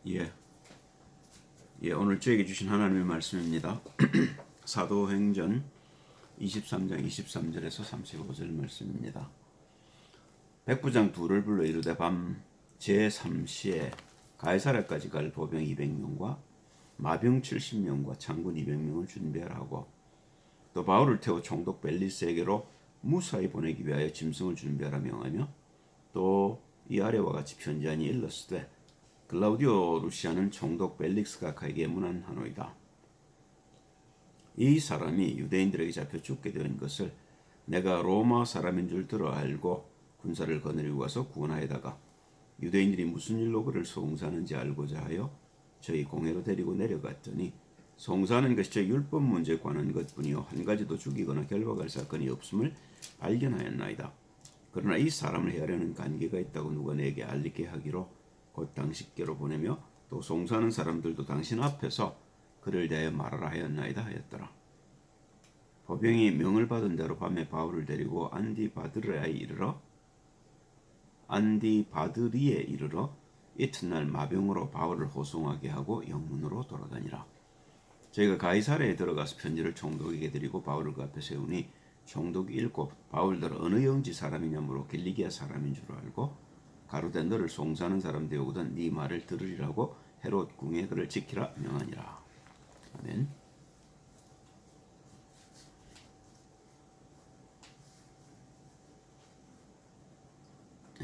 예, 오늘 저에게 주신 하나님의 말씀입니다. 사도행전 23장 23절에서 35절 말씀입니다. 백부장 둘을 불러 이르되 밤 제3시에 가이사랴까지 갈 보병 200명과 마병 70명과 장군 200명을 준비하라 하고, 또 바울을 태워 총독 벨리스에게로 무사히 보내기 위하여 짐승을 준비하라 명하며, 또 이 아래와 같이 편지하니 일렀으되 글라우디오 루시아는 총독 벨릭스가 가에게 문안하노이다. 이 사람이 유대인들에게 잡혀 죽게 된 것을 내가 로마 사람인 줄 들어 알고 군사를 거느리고 가서 구원하여다가 유대인들이 무슨 일로 그를 송사하는지 알고자 하여 저희 공회로 데리고 내려갔더니, 송사하는 것이 저 율법 문제에 관한 것뿐이요 한 가지도 죽이거나 결박할 사건이 없음을 발견하였나이다. 그러나 이 사람을 해하려는 관계가 있다고 누가 내게 알리게 하기로 곧 당신께로 보내며, 또 송사하는 사람들도 당신 앞에서 그를 대하여 말하라 하였나이다 하였더라. 보병이 명을 받은 대로 밤에 바울을 데리고 안디바드리에 이르러 이튿날 마병으로 바울을 호송하게 하고 영문으로 돌아다니라. 저희가 가이사랴에 들어가서 편지를 총독에게 드리고 바울을 그 앞에 세우니, 총독이 읽고 바울들은 어느 영지 사람이냐 물어 길리기아 사람인 줄 알고 가로되 너를 송사하는 사람 되오거든 네 말을 들으리라고 헤롯 궁에 그를 지키라 명하니라. 아멘.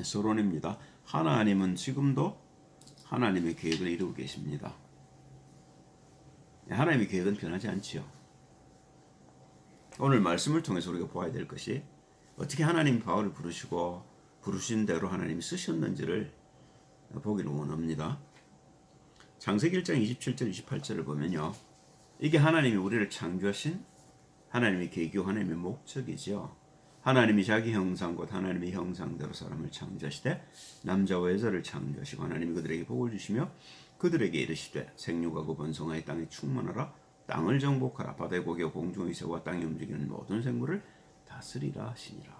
서론입니다. 하나님은 지금도 하나님의 계획을 이루고 계십니다. 하나님의 계획은 변하지 않지요. 오늘 말씀을 통해서 우리가 보아야 될 것이, 어떻게 하나님이 바울을 부르시고 부르신 대로 하나님이 쓰셨는지를 보기를 원합니다. 창세기 1장 27절 28절을 보면요, 이게 하나님이 우리를 창조하신 하나님의 계획이요 하나님의 목적이죠. 하나님이 자기 형상 곧 하나님의 형상대로 사람을 창조하시되 남자와 여자를 창조하시고, 하나님이 그들에게 복을 주시며 그들에게 이르시되 생육하고 번성하여 땅에 충만하라, 땅을 정복하라, 바다의 고기와 공중의 새와 땅에 움직이는 모든 생물을 다스리라 하시니라.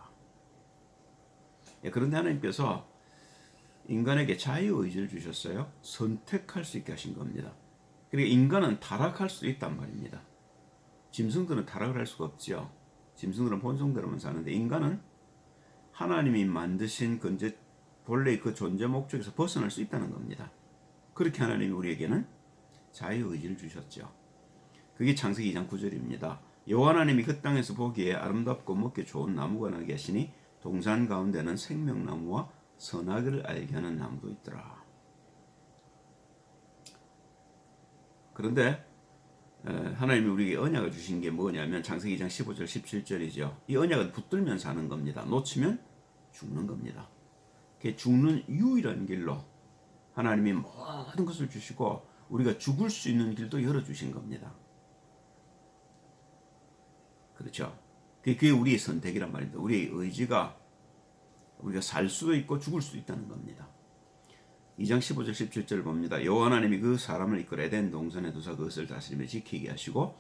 그런데 하나님께서 인간에게 자유의지를 주셨어요. 선택할 수 있게 하신 겁니다. 그러니까 인간은 타락할 수 있단 말입니다. 짐승들은 타락을 할 수가 없지요. 짐승들은 본성대로만 사는데, 인간은 하나님이 만드신 본래의 그 존재 목적에서 벗어날 수 있다는 겁니다. 그렇게 하나님이 우리에게는 자유의지를 주셨죠. 그게 창세기 2장 9절입니다. 여호와 하나님이 그 땅에서 보기에 아름답고 먹기 좋은 나무가 나게 하시니 동산 가운데는 생명나무와 선악을 알게 하는 나무도 있더라. 그런데 하나님이 우리에게 언약을 주신 게 뭐냐면 창세기 2장 15절 17절이죠. 이 언약은 붙들면 사는 겁니다. 놓치면 죽는 겁니다. 그 죽는 유일한 길로 하나님이 모든 것을 주시고 우리가 죽을 수 있는 길도 열어주신 겁니다. 그렇죠? 그게 우리의 선택이란 말입니다. 우리의 의지가, 우리가 살 수도 있고 죽을 수도 있다는 겁니다. 2장 15절 17절을 봅니다. 여호와 하나님이 그 사람을 이끌어 에덴 동산에 두사 그것을 다스리며 지키게 하시고,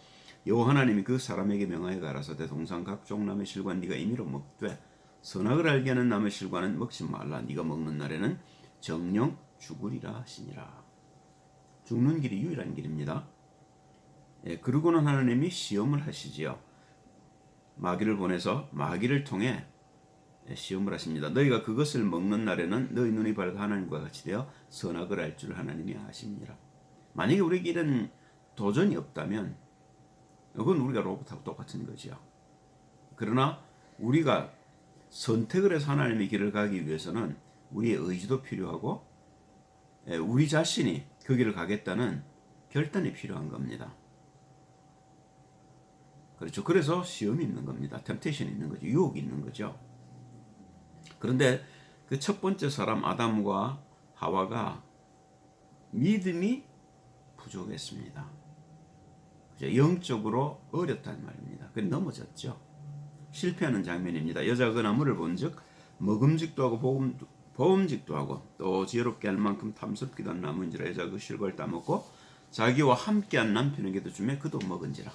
여호와 하나님이 그 사람에게 명하여 가라사대 동산 각종 나무의 실과는 네가 임의로 먹되 선악을 알게 하는 나무의 실과는 먹지 말라. 네가 먹는 날에는 정령 죽으리라 하시니라. 죽는 길이 유일한 길입니다. 그러고는 하나님이 시험을 하시지요. 마귀를 보내서 마귀를 통해 시험을 하십니다. 너희가 그것을 먹는 날에는 너희 눈이 밝아 하나님과 같이 되어 선악을 알 줄 하나님이 아십니다. 만약에 우리에게 이런 도전이 없다면 그건 우리가 로봇하고 똑같은 거죠. 그러나 우리가 선택을 해서 하나님의 길을 가기 위해서는 우리의 의지도 필요하고 우리 자신이 그 길을 가겠다는 결단이 필요한 겁니다. 그렇죠. 그래서 시험이 있는 겁니다. 템테이션이 있는 거죠. 유혹이 있는 거죠. 그런데 그 첫 번째 사람 아담과 하와가 믿음이 부족했습니다. 영적으로 어렸단 말입니다. 그래서 넘어졌죠. 실패하는 장면입니다. 여자가 그 나무를 본즉 먹음직도 하고 보음직도 하고 또 지혜롭게 할 만큼 탐스럽기도 한 나무인지라 여자가 그 실과를 따먹고 자기와 함께한 남편에게도 주매 그도 먹은지라.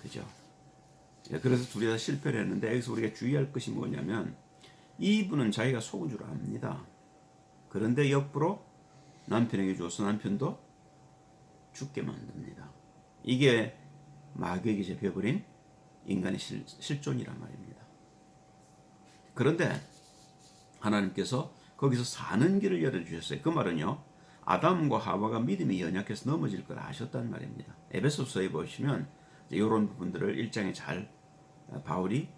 그죠? 그래서 둘이 다 실패를 했는데, 여기서 우리가 주의할 것이 뭐냐면 이분은 자기가 속은 줄 압니다. 그런데 역부로 남편에게 주어서 남편도 죽게 만듭니다. 이게 마귀에게 잡혀버린 인간의 실존이란 말입니다. 그런데 하나님께서 거기서 사는 길을 열어주셨어요. 그 말은요, 아담과 하와가 믿음이 연약해서 넘어질 걸 아셨단 말입니다. 에베소서에 보시면 이런 부분들을 1장에 잘 바울이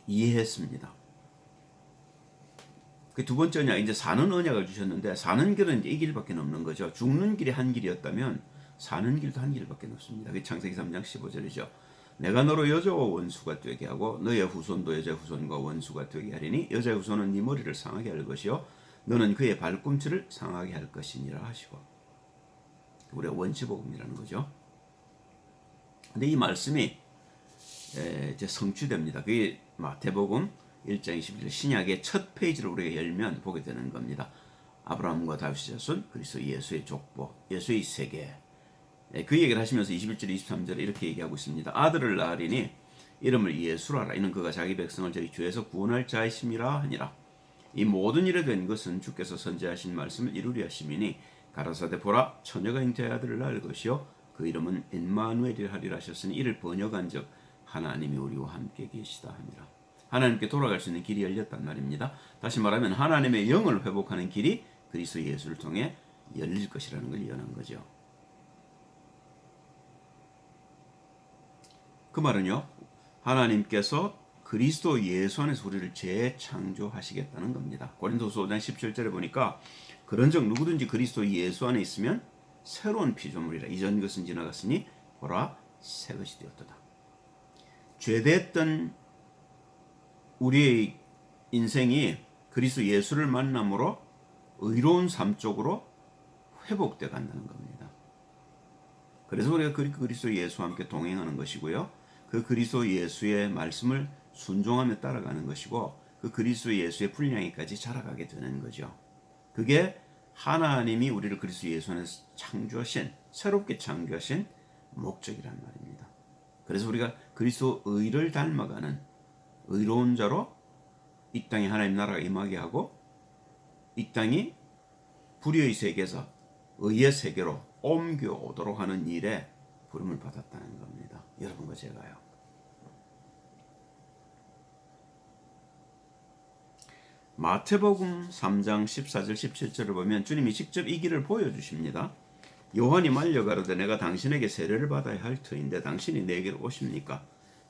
이해했습니다. 그 두 번째냐, 이제 사는 언약을 주셨는데, 사는 길은 이제 이 길밖에 없는 거죠. 죽는 길이 한 길이었다면 사는 길도 한 길밖에 없습니다. 그 창세기 3장 15절이죠. 내가 너로 여자와 원수가 되게 하고 너의 후손도 여자 후손과 원수가 되게 하리니 여자의 후손은 네 머리를 상하게 할 것이요 너는 그의 발꿈치를 상하게 할 것이니라 하시고, 우리가 원시복음이라는 거죠. 근데 이 말씀이 이제 성취됩니다. 그게 마태복음 1장 21절 신약의 첫 페이지를 우리가 열면 보게 되는 겁니다. 아브라함과 다윗의 자손, 그리스도 예수의 족보, 예수의 세계. 그 얘기를 하시면서 21절 23절에 이렇게 얘기하고 있습니다. 아들을 낳으리니 이름을 예수라라. 이는 그가 자기 백성을 저희 죄에서 구원할 자이심이라 하니라. 이 모든 일에 된 것은 주께서 선지하신 말씀을 이루리 하심이니 가라사대 보라 처녀가 잉태의 아들을 낳을 것이요 그 이름은 임마누엘이라 하리라 하셨으니 이를 번역한즉 하나님이 우리와 함께 계시다 하니라. 하나님께 돌아갈 수 있는 길이 열렸단 말입니다. 다시 말하면 하나님의 영을 회복하는 길이 그리스도 예수를 통해 열릴 것이라는 걸 예언한 거죠. 그 말은요, 하나님께서 그리스도 예수 안에서 우리를 재창조하시겠다는 겁니다. 고린도서 5장 17절에 보니까 그런즉 누구든지 그리스도 예수 안에 있으면 새로운 피조물이라. 이전 것은 지나갔으니 보라 새 것이 되었도다. 죄됐던 우리의 인생이 그리스도 예수를 만남으로 의로운 삶 쪽으로 회복되어 간다는 겁니다. 그래서 우리가 그리스도 예수와 함께 동행하는 것이고요. 그 그리스도 예수의 말씀을 순종하며 따라가는 것이고 그 그리스도 예수의 분량에까지 자라가게 되는 거죠. 그게 하나님이 우리를 그리스도 예수 안에서 창조하신, 새롭게 창조하신 목적이란 말입니다. 그래서 우리가 그리스도 의를 닮아가는 의로운 자로 이 땅에 하나님 나라가 임하게 하고 이 땅이 불의의 세계에서 의의 세계로 옮겨오도록 하는 일에 부름을 받았다는 겁니다. 여러분과 제가요. 마태복음 3장 14절 17절을 보면 주님이 직접 이 길을 보여주십니다. 요한이 말려 가로되 내가 당신에게 세례를 받아야 할 터인데 당신이 내게로 오십니까?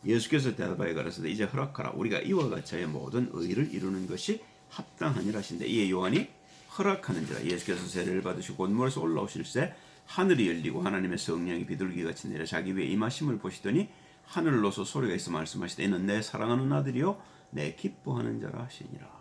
예수께서 대답하여 가라사대 이제 허락하라. 우리가 이와 같이 모든 의를 이루는 것이 합당하니라 하신데 이에 요한이 허락하는지라. 예수께서 세례를 받으시고 곧물에서 올라오실새 하늘이 열리고 하나님의 성령이 비둘기같이 내려 자기 위에 임하심을 보시더니 하늘로서 소리가 있어 말씀하시되 이는 내 사랑하는 아들이요 내 기뻐하는 자라 하시니라.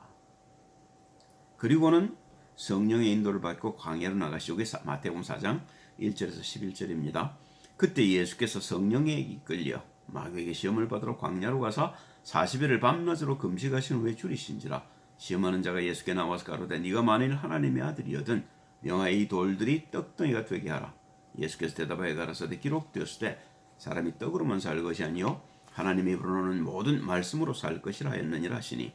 그리고는 성령의 인도를 받고 광야로 나가시고 마태복음 4장 1절에서 11절입니다. 그때 예수께서 성령에 이끌려 마귀에게 시험을 받으러 광야로 가서 40일을 밤낮으로 금식하신 후에 줄이신지라. 시험하는 자가 예수께 나와서 가로되 네가 만일 하나님의 아들이거든 명하여 이 돌들이 떡덩이가 되게 하라. 예수께서 대답하여 가라사대 기록되었으되 사람이 떡으로만 살 것이 아니요 하나님의 입으로 나오는 모든 말씀으로 살 것이라 하였느니라 하시니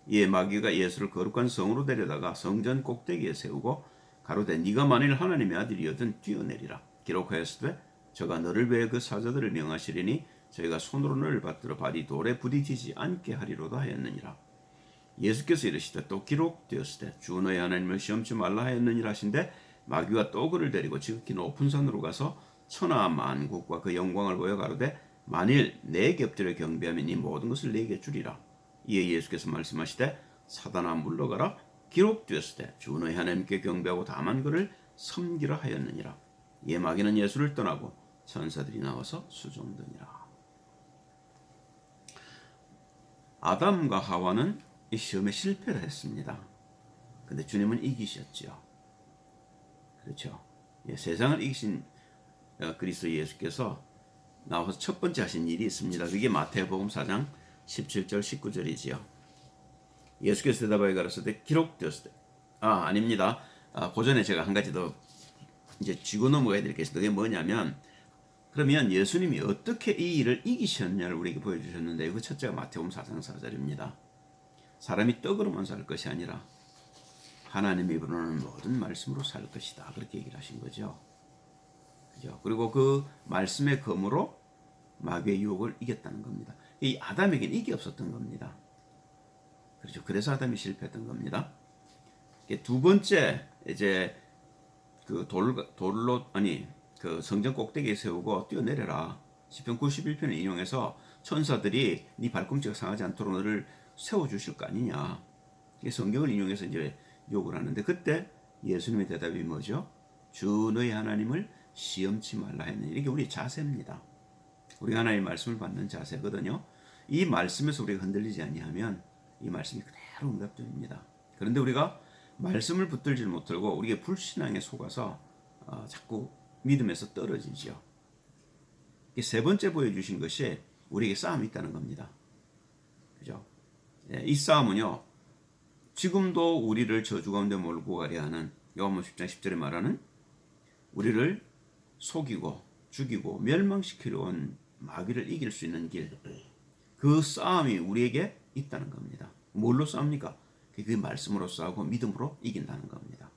이에 마귀가 예수를 거룩한 성으로 데려다가 성전 꼭대기에 세우고 가로되 네가 만일 하나님의 아들이거든 뛰어내리라. 기록하였으되 저가 너를 위해 그 사자들을 명하시리니 저희가 손으로 너를 받들어 발이 돌에 부딪히지 않게 하리로다 하였느니라. 예수께서 이르시되 또 기록되었으되 주 너의 하나님을 시험치 말라 하였느니라 하신데 마귀가 또 그를 데리고 지극히 높은 산으로 가서 천하 만국과 그 영광을 보여 가로되 만일 내게 엎드려 경배하면 이 모든 것을 내게 주리라. 이에 예수께서 말씀하시되 사단아 물러가라. 기록되었으되 주 너의 하나님께 경배하고 다만 그를 섬기라 하였느니라. 이에 마귀는 예수를 떠나고 천사들이 나와서 수종드니라. 아담과 하와는 이 시험에 실패를 했습니다. 근데 주님은 이기셨죠. 그렇죠. 세상을 이기신 그리스도 예수께서 나와서 첫 번째 하신 일이 있습니다. 그게 마태복음 4장 17절 19절이지요. 예수께서 대답하여 가라사대 기록되었을 때 아닙니다. 그 전에 제가 한 가지 더 이제 쥐고 넘어가야 될 게 있습니다. 그게 뭐냐면 그러면 예수님이 어떻게 이 일을 이기셨냐를 우리에게 보여주셨는데 그 첫째가 마태복음 4장 4절입니다. 사람이 떡으로만 살 것이 아니라 하나님이 부르는 모든 말씀으로 살 것이다. 그렇게 얘기를 하신 거죠. 그죠? 그리고 그 말씀의 검으로 마귀의 유혹을 이겼다는 겁니다. 이 아담에게는 이게 없었던 겁니다. 그렇죠. 그래서 아담이 실패했던 겁니다. 두 번째 이제 그 돌로 그 성전 꼭대기에 세우고 뛰어내려라. 시편 91편을 인용해서 천사들이 네 발꿈치가 상하지 않도록 너를 세워 주실 거 아니냐. 이게 성경을 인용해서 이제 욕을 하는데 그때 예수님의 대답이 뭐죠? 주 너희 하나님을 시험치 말라 했느니 이게 우리 자세입니다. 우리가 하나님의 말씀을 받는 자세거든요. 이 말씀에서 우리가 흔들리지 아니하면 이 말씀이 그대로 응답됩니다. 그런데 우리가 말씀을 붙들지 못하고 우리의 불신앙에 속아서 자꾸 믿음에서 떨어지죠. 세 번째 보여주신 것이 우리에게 싸움이 있다는 겁니다. 그죠? 이 싸움은요, 지금도 우리를 저주 가운데 몰고 가려 하는 요한복음 10장 10절에 말하는 우리를 속이고 죽이고 멸망시키려 온 마귀를 이길 수 있는 길, 그 싸움이 우리에게 있다는 겁니다. 뭘로 싸웁니까? 그 말씀으로 싸우고 믿음으로 이긴다는 겁니다.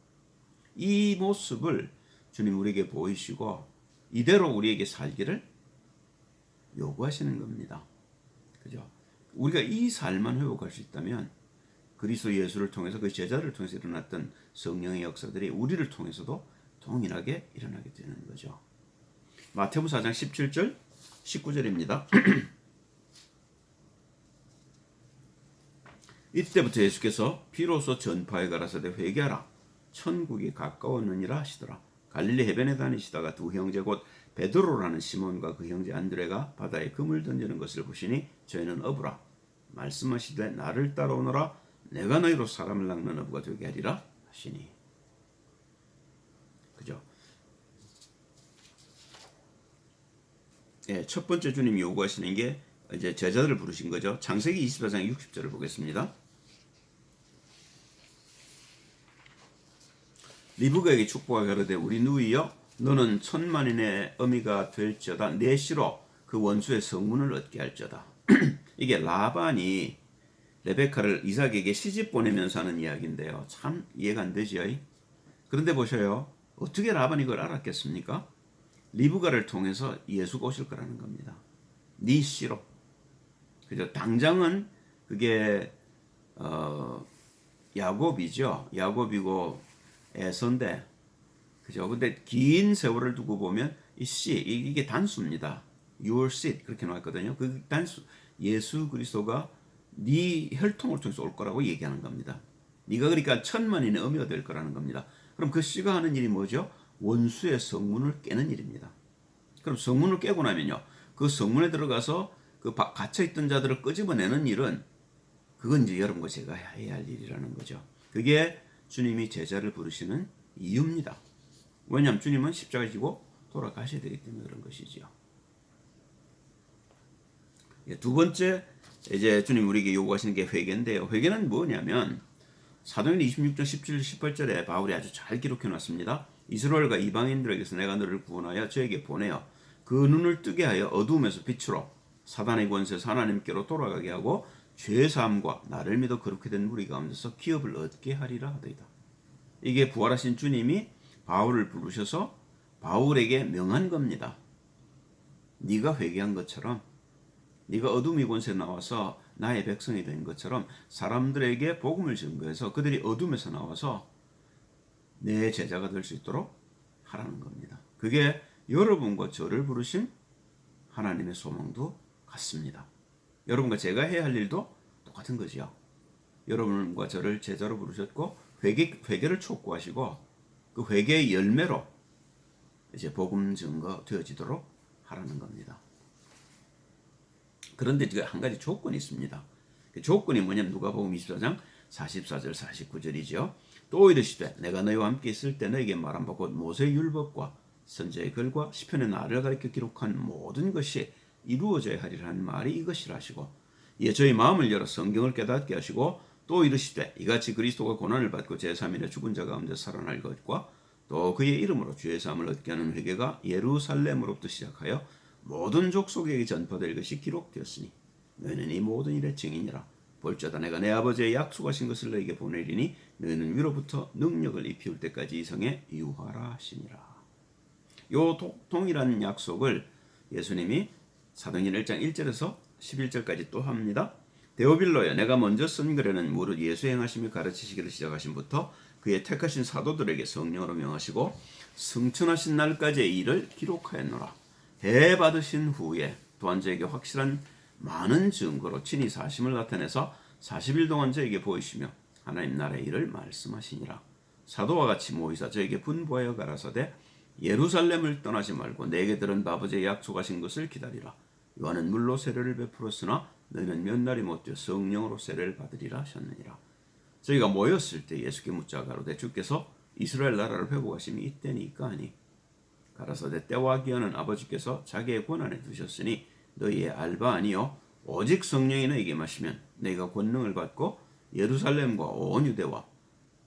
이 모습을 주님 우리에게 보이시고 이대로 우리에게 살기를 요구하시는 겁니다. 그죠? 우리가 이 삶만 회복할 수 있다면 그리스도 예수를 통해서 그 제자를 통해서 일어났던 성령의 역사들이 우리를 통해서도 동일하게 일어나게 되는 거죠. 마태복음 4장 17절 19절입니다. 이때부터 예수께서 비로소 전파에 가라사대 회개하라 천국이 가까웠느니라 하시더라. 갈릴리 해변에 다니시다가 두 형제 곧 베드로라는 시몬과 그 형제 안드레가 바다에 금을 던지는 것을 보시니 저희는 어부라 말씀하시되 나를 따라오너라 내가 너희로 사람을 낚는 어부가 되게 하리라 하시니. 그죠? 예, 첫 번째 주님이 요구하시는 게 이제 제자들을 부르신 거죠. 창세기 24장 60절을 보겠습니다. 리브가에게 축복하게 가로되 우리 누이여 너는 천만인의 어미가 될지어다 내 씨로 그 원수의 성문을 얻게 할지어다. 이게 라반이 레베카를 이삭에게 시집 보내면서 하는 이야기인데요. 참 이해가 안 되지요. 그런데 보셔요. 어떻게 라반이 이걸 알았겠습니까? 리브가를 통해서 예수가 오실 거라는 겁니다. 네 씨로. 그죠? 당장은 그게 야곱이죠. 야곱이고 에서인데, 그죠? 근데 긴 세월을 두고 보면 이 씨 이게 단수입니다. Your seed 그렇게 나왔거든요. 그 단수 예수 그리스도가 네 혈통을 통해서 올 거라고 얘기하는 겁니다. 네가 그러니까 천만인의 어미가 될 거라는 겁니다. 그럼 그 씨가 하는 일이 뭐죠? 원수의 성문을 깨는 일입니다. 그럼 성문을 깨고 나면요, 그 성문에 들어가서 그 갇혀있던 자들을 끄집어내는 일은 그건 이제 여러분과 제가 해야 할 일이라는 거죠. 그게 주님이 제자를 부르시는 이유입니다. 왜냐하면 주님은 십자가를 지고 돌아가셔야 되기 때문에 그런 것이지요. 두 번째 이제 주님 우리에게 요구하시는 게 회개인데요. 회개는 뭐냐면 사도행전 26장 17, 18절에 바울이 아주 잘 기록해 놨습니다. 이스라엘과 이방인들에게서 내가 너를 구원하여 저에게 보내어 그 눈을 뜨게 하여 어두움에서 빛으로 사단의 권세에서 하나님께로 돌아가게 하고 죄사함과 나를 믿어 그렇게 된 무리 가운데서 기업을 얻게 하리라 하더이다. 이게 부활하신 주님이 바울을 부르셔서 바울에게 명한 겁니다. 네가 회개한 것처럼, 네가 어둠의 권세에 나와서 나의 백성이 된 것처럼 사람들에게 복음을 증거해서 그들이 어둠에서 나와서 내 제자가 될 수 있도록 하라는 겁니다. 그게 여러분과 저를 부르신 하나님의 소망도 같습니다. 여러분과 제가 해야 할 일도 똑같은 거지요. 여러분과 저를 제자로 부르셨고 회개를 촉구하시고 그 회개의 열매로 이제 복음 증거 되어지도록 하라는 겁니다. 그런데 한 가지 조건이 있습니다. 그 조건이 뭐냐면 누가복음 24장 44절 49절이죠. 또 이르시되 내가 너희와 함께 있을 때 너에게 말한 바 곧 모세의 율법과 선지자의 글과 시편의 나를 가리켜 기록한 모든 것이 이루어져야 하리라 하는 말이 이것이라 하시고 이에 저희 마음을 열어 성경을 깨닫게 하시고 또 이르시되 이같이 그리스도가 고난을 받고 제3일에 죽은 자 가운데 살아날 것과 또 그의 이름으로 주의 사함을 얻게 하는 회개가 예루살렘으로부터 시작하여 모든 족속에게 전파될 것이 기록되었으니 너희는 이 모든 일의 증인이라. 볼자다 내가 내 아버지의 약속하신 것을 너에게 보내리니 너희는 위로부터 능력을 입히울 때까지 이 성에 유하라 하시니라. 요 동일한 약속을 예수님이 사도행전 1장 1절에서 11절까지 또 합니다. 데오빌로여 내가 먼저 쓴 글에는 무릇 예수 행하심을 가르치시기를 시작하심부터 그의 택하신 사도들에게 성령으로 명하시고 승천하신 날까지의 일을 기록하였노라. 해 받으신 후에 또한 저에게 확실한 많은 증거로 친히 사심을 나타내서 40일 동안 저에게 보이시며 하나님 나라의 일을 말씀하시니라. 사도와 같이 모이사 저에게 분부하여 가라사대 예루살렘을 떠나지 말고 내게 들은 아버지의 약속하신 것을 기다리라. 요한은 물로 세례를 베풀었으나 너희는 몇 날이 못되어 성령으로 세례를 받으리라 하셨느니라. 저희가 모였을 때 예수께 묻자 가로되 주께서 이스라엘 나라를 회복하심이 이때니까 하니 가라사대 때와 기한은 아버지께서 자기의 권한에 두셨으니 너희의 알바 아니요 오직 성령이 너희에게 마시면 너희가 권능을 받고 예루살렘과 온 유대와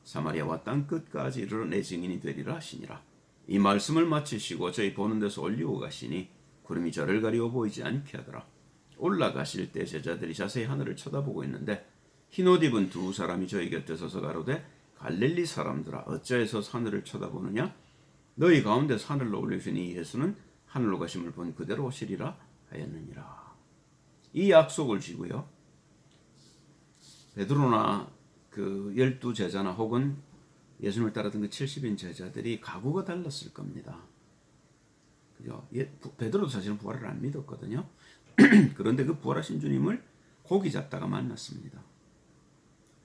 사마리아와 땅 끝까지 이르러 내 증인이 되리라 하시니라. 이 말씀을 마치시고 저희 보는 데서 올리고 가시니 구름이 저를 가리워 보이지 않게 하더라. 올라가실 때 제자들이 자세히 하늘을 쳐다보고 있는데 흰옷 입은 두 사람이 저희 곁에 서서 가로되 갈릴리 사람들아 어찌해서 하늘을 쳐다보느냐 너희 가운데서 하늘로 올리신 이 예수는 하늘로 가심을 본 그대로 오시리라 하였느니라. 이 약속을 지고요 베드로나 그 12제자나 혹은 예수님을 따르던 그 70인 제자들이 각오가 달랐을 겁니다. 그죠? 베드로도 사실은 부활을 안 믿었거든요. 그런데 그 부활하신 주님을 고기 잡다가 만났습니다.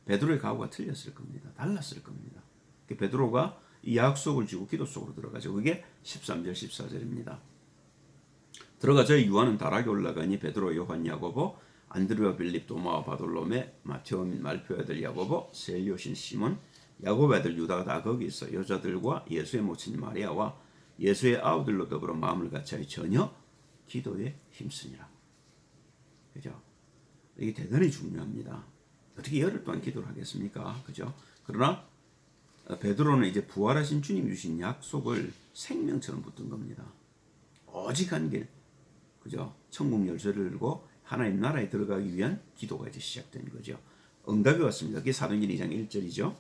베드로의 각오가 틀렸을 겁니다. 달랐을 겁니다. 베드로가 이 약속을 지고 기도 속으로 들어가죠. 그게 13절 14절입니다. 들어가 저희 유한은 다락에 올라가니 베드로 요한 야고보 안드레와 빌립 도마와 바돌로메 마테오 말표 아들 야고보 셀리오신 시몬 야고보 아들 유다가 다 거기 있어 여자들과 예수의 모친 마리아와 예수의 아우들로 더불어 마음을 같이하여 전혀 기도에 힘쓰니라. 그죠? 이게 대단히 중요합니다. 어떻게 열흘 동안 기도를 하겠습니까? 그죠? 그러나 베드로는 이제 부활하신 주님 주신 약속을 생명처럼 붙든 겁니다. 오직 한 길, 그죠? 천국 열쇠를 들고 하나님 나라에 들어가기 위한 기도가 이제 시작된 거죠. 응답이 왔습니다. 그게 사도행전 2장 1절이죠.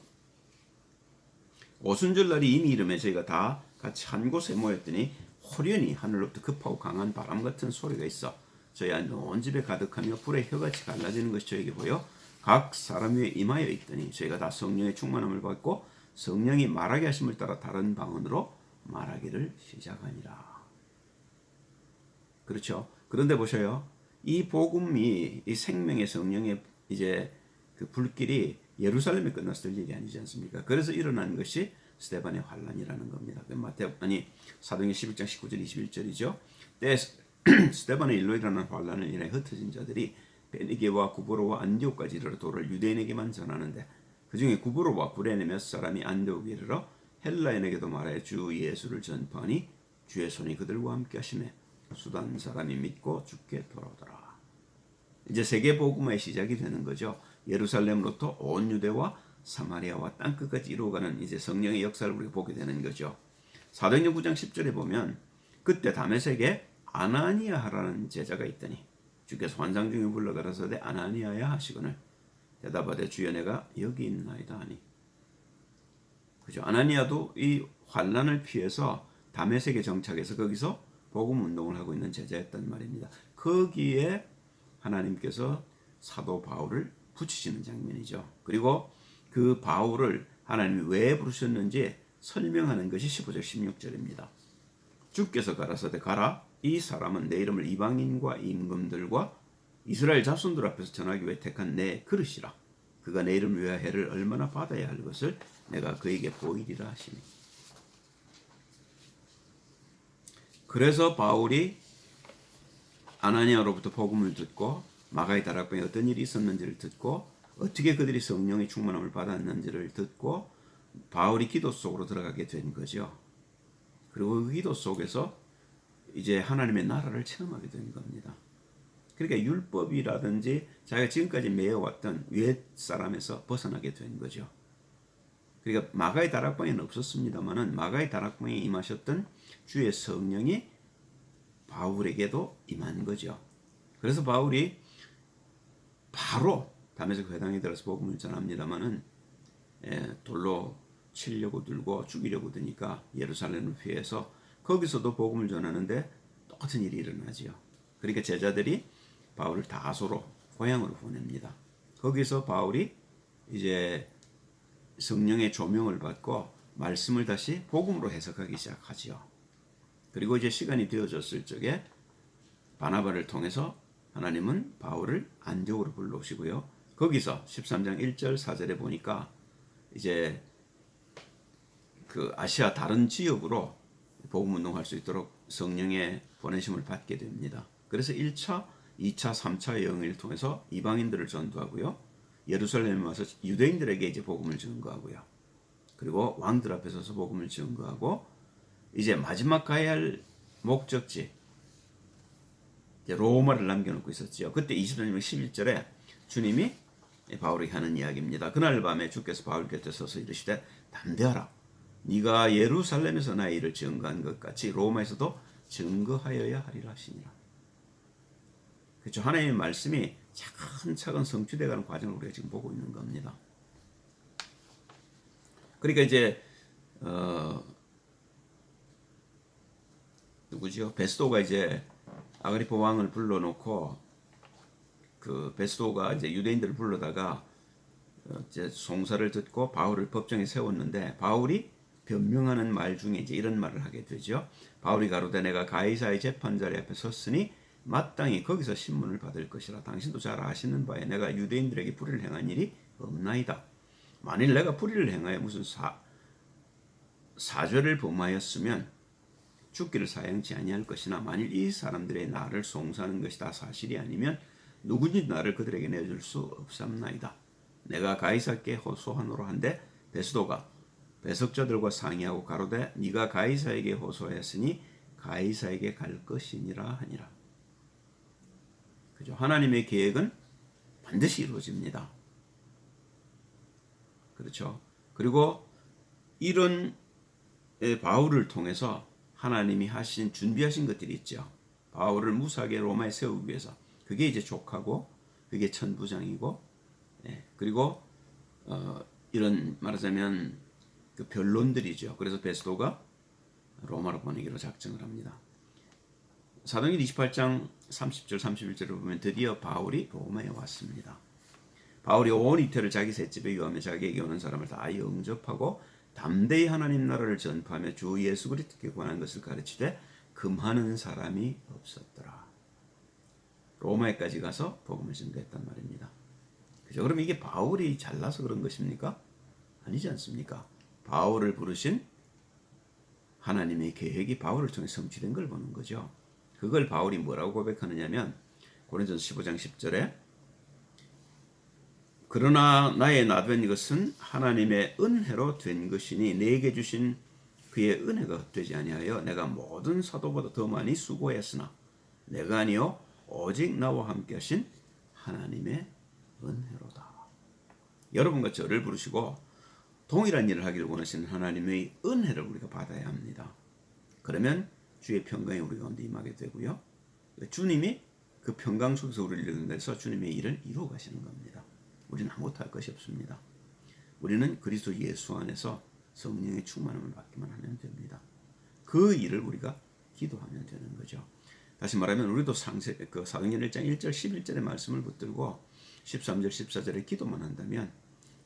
오순절 날이 이미 이르매 저희가 다 같이 한 곳에 모였더니 호련히 하늘로부터 급하고 강한 바람 같은 소리가 있어 저희 온 집에 가득하며 불의 혀같이 갈라지는 것이 저에게 보여 각 사람 위에 임하여 있더니 저희가 다 성령의 충만함을 받고 성령이 말하게 하심을 따라 다른 방언으로 말하기를 시작하니라. 그렇죠. 그런데 보셔요. 이 복음이 이 생명의 성령의 이제 그 불길이 예루살렘에 끝났을 일이 아니지 않습니까? 그래서 일어난 것이 스데반의 환란이라는 겁니다. 사도행전 11장 19절 21절이죠. 때 스데반의 일로 일어난 환란을 인해 흩어진 자들이 베니게와 구브로와 안디옥까지 이르러 도를 유대인에게만 전하는데 그 중에 구브로와 구레네 몇 사람이 안디옥에 이르러 헬라인에게도 말하여 주 예수를 전파하니 주의 손이 그들과 함께 하시매 수단 사람이 믿고 주께 돌아오더라. 이제 세계 복음의 시작이 되는 거죠. 예루살렘으로부터 온 유대와 사마리아와 땅 끝까지 이루어가는 이제 성령의 역사를 우리가 보게 되는 거죠. 사도행전 9장 10절에 보면 그때 다메섹에 아나니아라는 제자가 있더니 주께서 환상 중에 불러 가라사대 아나니아야 하시거늘 대답하되 주여 내가 여기 있나이다 하니. 그죠? 아나니아도 이 환란을 피해서 다메섹에 정착해서 거기서 복음 운동을 하고 있는 제자였단 말입니다. 거기에 하나님께서 사도 바울을 붙이시는 장면이죠. 그리고 그 바울을 하나님이 왜 부르셨는지 설명하는 것이 15절 16절입니다. 주께서 가라사대 가라 이 사람은 내 이름을 이방인과 임금들과 이스라엘 자손들 앞에서 전하기 위해 택한 내 그릇이라. 그가 내 이름을 위하여 해를 얼마나 받아야 할 것을 내가 그에게 보이리라 하시니. 그래서 바울이 아나니아로부터 복음을 듣고 마가의 다락방에 어떤 일이 있었는지를 듣고 어떻게 그들이 성령의 충만함을 받았는지를 듣고 바울이 기도 속으로 들어가게 된 거죠. 그리고 그 기도 속에서 이제 하나님의 나라를 체험하게 된 겁니다. 그러니까 율법이라든지 자기가 지금까지 매여왔던 옛사람에서 벗어나게 된 거죠. 그러니까 마가의 다락방에는 없었습니다만은 마가의 다락방에 임하셨던 주의 성령이 바울에게도 임한 거죠. 그래서 바울이 바로 다메섹 회당에 들어서 복음을 전합니다마는 돌로 치려고 들고 죽이려고 드니까 예루살렘을 피해서 거기서도 복음을 전하는데 똑같은 일이 일어나지요. 그러니까 제자들이 바울을 다소로 고향으로 보냅니다. 거기서 바울이 이제 성령의 조명을 받고 말씀을 다시 복음으로 해석하기 시작하지요. 그리고 이제 시간이 되어졌을 적에 바나바를 통해서 하나님은 바울을 안디옥으로 불러오시고요. 거기서 13장 1절 4절에 보니까 이제 그 아시아 다른 지역으로 복음 운동할 수 있도록 성령의 보내심을 받게 됩니다. 그래서 1차, 2차, 3차 여행을 통해서 이방인들을 전도하고요. 예루살렘에 와서 유대인들에게 이제 복음을 증거하고요. 그리고 왕들 앞에 서서 복음을 증거하고 이제 마지막 가야 할 목적지 로마를 남겨놓고 있었죠. 그때 23장 11절에 주님이 바울에게 하는 이야기입니다. 그날 밤에 주께서 바울 곁에 서서 이르시되 담대하라. 네가 예루살렘에서 나의 일을 증거한 것 같이 로마에서도 증거하여야 하리라 하시니라. 그렇죠. 하나님의 말씀이 차근차근 성취되어가는 과정을 우리가 지금 보고 있는 겁니다. 그러니까 이제 누구지요? 베스도가 이제 아그리파 왕을 불러놓고 그 베스도가 이제 유대인들을 불러다가 이제 송사를 듣고 바울을 법정에 세웠는데 바울이 변명하는 말 중에 이제 이런 말을 하게 되죠. 바울이 가로되 내가 가이사의 재판자리 앞에 섰으니 마땅히 거기서 신문을 받을 것이라. 당신도 잘 아시는 바에 내가 유대인들에게 불의를 행한 일이 없나이다. 만일 내가 불의를 행하여 무슨 사죄를 범하였으면 죽기를 사양치 아니할 것이나 만일 이 사람들의 나를 송사하는 것이 다 사실이 아니면 누구든지 나를 그들에게 내줄 수 없사옵나이다. 내가 가이사께 호소하노라 한데 베스도가 배석자들과 상의하고 가로되 네가 가이사에게 호소하였으니 가이사에게 갈 것이니라 하니라. 그죠? 하나님의 계획은 반드시 이루어집니다. 그렇죠? 그리고 이런 바울을 통해서 하나님이 준비하신 것들이 있죠. 바울을 무사하게 로마에 세우기 위해서. 그게 이제 족하고 그게 천부장이고 그리고 이런 말하자면 그 변론들이죠. 그래서 베스도가 로마로 보내기로 작정을 합니다. 사도행전 28장 30절 31절을 보면 드디어 바울이 로마에 왔습니다. 바울이 온 이태를 자기 셋집에 유하며 자기에게 오는 사람을 다 영접하고 담대히 하나님 나라를 전파하며 주 예수 그리스도께 관한 것을 가르치되 금하는 사람이 없었더라. 로마에까지 가서 복음을 전도했단 말입니다. 그죠? 그럼 이게 바울이 잘나서 그런 것입니까? 아니지 않습니까? 바울을 부르신 하나님의 계획이 바울을 통해 성취된 걸 보는 거죠. 그걸 바울이 뭐라고 고백하느냐면 고린도전서 15장 10절에 그러나 나의 나된 것은 하나님의 은혜로 된 것이니 내게 주신 그의 은혜가 헛되지 아니하여 내가 모든 사도보다 더 많이 수고했으나 내가 아니요 오직 나와 함께 하신 하나님의 은혜로다. 여러분과 저를 부르시고 동일한 일을 하기를 원하시는 하나님의 은혜를 우리가 받아야 합니다. 그러면 주의 평강이 우리 가운데 임하게 되고요. 주님이 그 평강 속에서 우리를 이끌어내서 주님의 일을 이루어 가시는 겁니다. 우리는 아무것도 할 것이 없습니다. 우리는 그리스도 예수 안에서 성령의 충만함을 받기만 하면 됩니다. 그 일을 우리가 기도하면 되는 거죠. 다시 말하면 우리도 사도행전 1장 1절 11절의 말씀을 붙들고 13절 14절에 기도만 한다면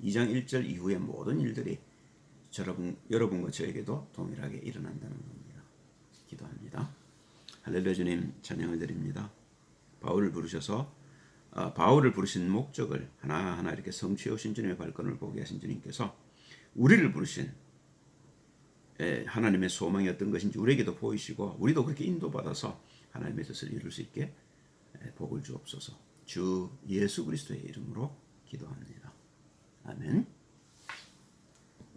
2장 1절 이후의 모든 일들이 여러분과 저에게도 동일하게 일어난다는 겁니다. 기도합니다. 할렐루야. 주님 찬양을 드립니다. 바울을 부르신 목적을 하나하나 이렇게 성취해 오신 주님의 발걸음을 보게 하신 주님께서 우리를 부르신 하나님의 소망이 어떤 것인지 우리에게도 보이시고 우리도 그렇게 인도받아서 하나님의 뜻을 이룰 수 있게 복을 주옵소서. 주 예수 그리스도의 이름으로 기도합니다. 아멘.